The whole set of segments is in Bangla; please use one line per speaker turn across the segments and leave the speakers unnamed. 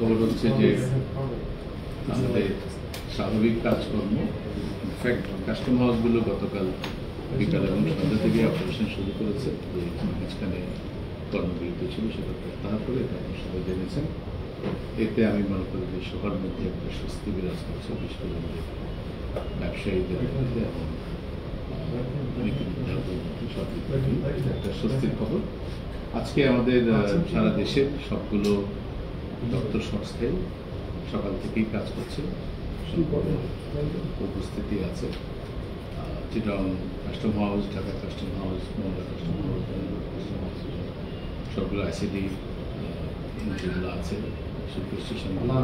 খবর হচ্ছে যে আমাদের স্বাভাবিক কাজকর্ম ইনফ্যাক্ট কাস্টম হাউসগুলো গতকাল বিকাল এবং সন্ধ্যা থেকে অপারেশন শুরু করেছে, যে মাঝখানে কর্মবিরতি ছিল সেটা প্রত্যাহার করে এটা আপনার সবাই জেনেছেন। এতে আমি মনে করি যে সবার মধ্যে একটা স্বস্তি বিরাজ করছে, বিশেষ করে ব্যবসায়ীদের মধ্যে এবং একটা স্বস্তির খবর। আজকে আমাদের সারা দেশের সবগুলো দপ্তর সংস্থায় সকাল থেকেই কাজ করছে, উপস্থিতি আছে। Chittagong custom house, Dhaka custom house, Mongla custom house, সবগুলো আইসিডি যেগুলো আছে, শিল্প স্টেশনগুলো,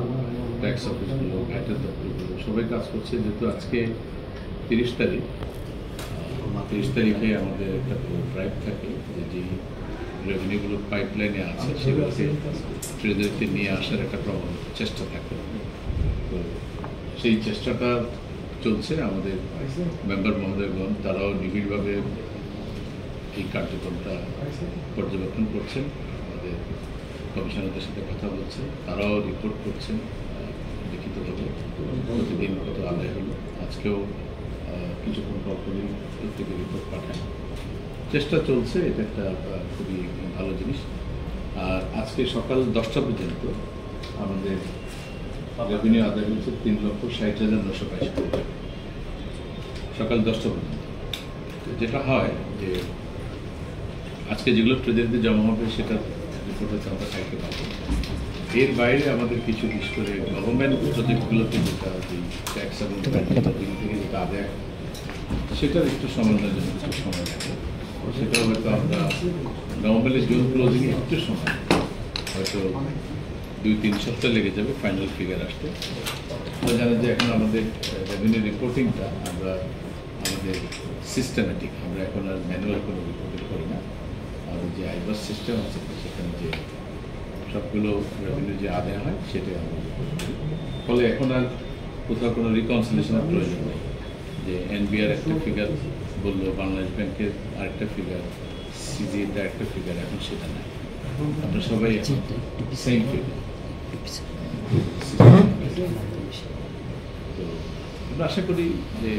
ট্যাক্স অফিসগুলো, ভ্যাটের দপ্তরগুলো সবাই কাজ করছে। যেহেতু আজকে 30 তারিখ, 30 তারিখে আমাদের একটা ড্রাইভ থাকে যে রেভিনিউগুলো পাইপলাইনে আছে সেগুলোকে ট্রেজারিতে নিয়ে আসার একটা প্রবল চেষ্টা থাকে। তো সেই চেষ্টাটা চলছে। আমাদের মেম্বার মহোদয়গণ তারাও নিবিড়ভাবে এই কার্যক্রমটা পর্যবেক্ষণ করছেন, আমাদের কমিশনারদের সাথে কথা বলছে, তারাও রিপোর্ট করছেন লিখিতভাবে প্রতিদিন কত আদায় হলো। আজকেও কিছুক্ষণ পরপরই প্রত্যেকে রিপোর্ট পাঠায়, চেষ্টা চলছে। এটা একটা খুবই ভালো জিনিস। আর আজকে সকাল 10টা পর্যন্ত আমাদের রেভিনিউ আদায় হচ্ছে 3,60,982 কোটি টাকা, সকাল 10টা পর্যন্ত। যেটা হয় যে আজকে যেগুলো ট্রেজারিতে জমা হবে সেটা রিপোর্ট হচ্ছে আমরা চাইতে পারবো। এর বাইরে আমাদের কিছু বিশেষ করে গভর্নমেন্ট প্রজেক্টগুলোতে যেটা ট্যাক্স এবং দিন থেকে যেটা আদায় সেটার একটু সমন্বয়ের জন্য কিছু সময় লাগে। সেটা হয়তো আমরা নর্মালি জুন ক্লোজিংয়ে একটু সময়, হয়তো 2-3 সপ্তাহ লেগে যাবে ফাইনাল ফিগার আসতে। আমরা জানি যে এখন আমাদের রেভিনিউ রিপোর্টিংটা আমরা আমাদের সিস্টেমেটিক, আমরা এখন আর ম্যানুয়াল কোনো রিপোর্টিং করি না। আমাদের যে আইবাস সিস্টেম আছে সেখানে যে সবগুলো রেভিনিউ যে আদায় হয় সেটাই আমরা রিপোর্ট করি। ফলে এখন আর কোথাও কোনো রিকনসিলেশনের প্রয়োজন নেই যে এনবিআর একটা ফিগার বললো, বাংলাদেশ ব্যাংকের আরেকটা ফিগার, সিজিএটা একটা ফিগার, এখন সেটা নাই। আমরা সবাই সেম ফিগার। তো আমরা আশা করি যে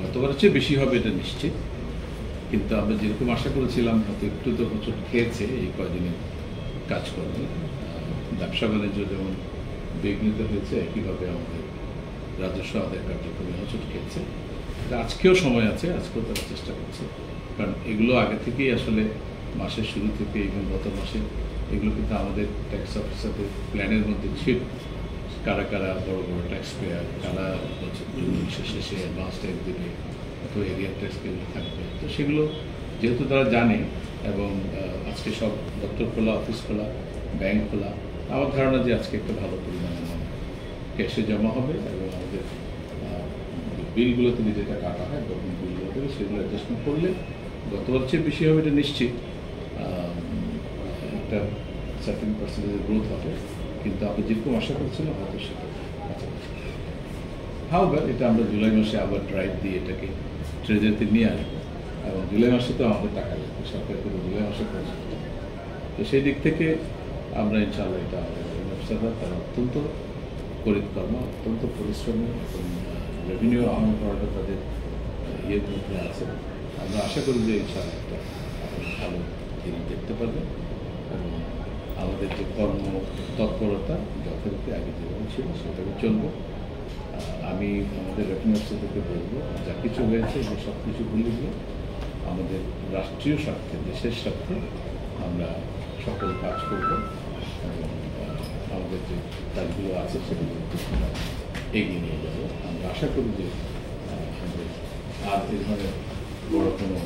গতবারের চেয়ে বেশি হবে এটা নিশ্চিত, কিন্তু আমরা যেরকম আশা করেছিলাম হয়তো একটু তো হোঁচট খেয়েছে এই কয়দিনের কাজকর্মে। ব্যবসা বাণিজ্য যেমন বিঘ্নিত হয়েছে, একইভাবে আমাদের রাজস্ব আদায় কার্যক্রমে হোঁচট খেয়েছে। আজকেও সময় আছে, আজকেও তারা চেষ্টা করছে, কারণ এগুলো আগে থেকেই আসলে মাসের শুরু থেকে এবং গত মাসে এগুলো কিন্তু আমাদের ট্যাক্স অফিসারদের প্ল্যানের মধ্যে ছিল। কারা কারা বড় বড় ট্যাক্স পেয়ার, কারা শেষে অ্যাডভান্স ট্যাক্স দেবে অথবা এরিয়া ট্যাক্স থাকবে। তো সেগুলো যেহেতু তারা জানে এবং আজকে সব দপ্তর খোলা, অফিস খোলা, ব্যাংক খোলা, আমার ধারণা যে আজকে একটা ভালো পরিমাণে ক্যাশে জমা হবে এবং আমাদের বিলগুলো থেকে যেটা কাটা হয় তখন বিলগুলো থেকে সেগুলো অ্যাডজাস্টমেন্ট করলে গতবার চেয়ে বেশি হবে এটা নিশ্চিত। একটা সার্টেন পার্সেন্টেজের গ্রোথ হবে, কিন্তু আপনি যেরকম আশা করছিলাম হয়তো সেটা কাছাকাছি। হাউবার এটা আমরা জুলাই মাসে আবার ড্রাইভ দিয়ে এটাকে ট্রেজারিতে নিয়ে আসবো, এবং জুলাই মাসে তো আমাদের টাকা লাগবে, সরকার কিন্তু জুলাই মাসে পৌঁছে। তো সেই দিক থেকে আমরা ইনশাআল্লাহ এটা আমাদের ব্যবসাটা তারা অত্যন্ত পরিকর্ম, অত্যন্ত পরিশ্রমী এবং রেভিনিউ আহরণ করাটা তাদের ইয়ের মধ্যে আছে। আমরা আশা করি যে ইনশাআল্লাহ একটা ভালো জিনিস দেখতে পারবেন এবং আমাদের যে কর্ম তৎপরতা যথারীতি আগে যেমন ছিল সেটাকে চলবে। আমি আমাদের রেভিনিউ অফিসারদেরকে বলবো যা কিছু হয়েছে যে সব কিছু ভুলে গিয়ে আমাদের রাষ্ট্রীয় স্বার্থে, দেশের স্বার্থে আমরা সকল কাজ করব এবং আমাদের যে কাজগুলো আছে সেগুলো এগিয়ে নিয়ে যাবো। আমরা আশা করি যে আমাদের আর এই ধরনের বড় কোনো